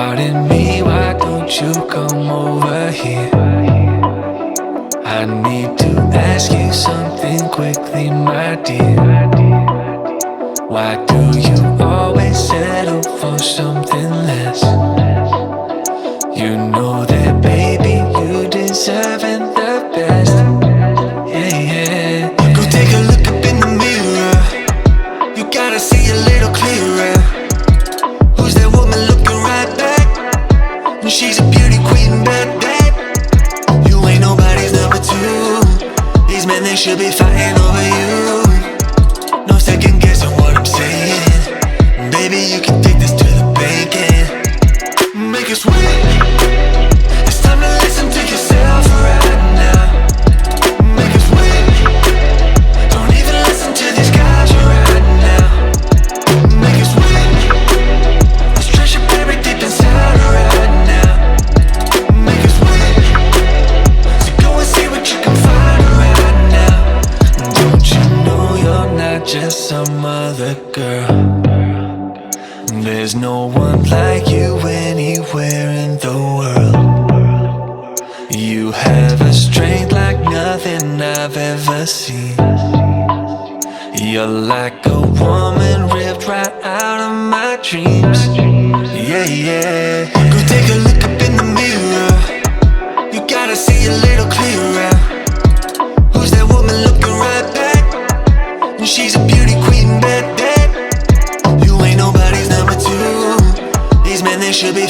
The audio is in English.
Pardon me, why don't you come over here? I need to ask you something quickly, my dear. Why do you always settle for something less? You know that, baby, you deserving the best. Yeah, yeah. Go take a look up in the mirror. You gotta see a little clearer. Who's that woman looking right back? She's a beauty queen, bad, bad. You ain't nobody's number two. These men, they should be fighting over you. No second guessing what I'm saying. Baby, you can take this to the bank and make us win. It's time to listen to yourself right now. Make us win. Don't even listen to these guys right now. Make us win. Let's treasure buried deep inside right now. Make us win. So go and see what you can find right now. Don't you know you're not just some other girl? There's no one like you anywhere in the world. You have a strength like nothing I've ever seen. You're like a woman ripped right out of my dreams. Yeah, yeah. Go take a look up in the mirror. You gotta see a little clearer. Who's that woman looking right back? She's a beauty queen, bad, bad. You ain't nobody's number two. These men, they should be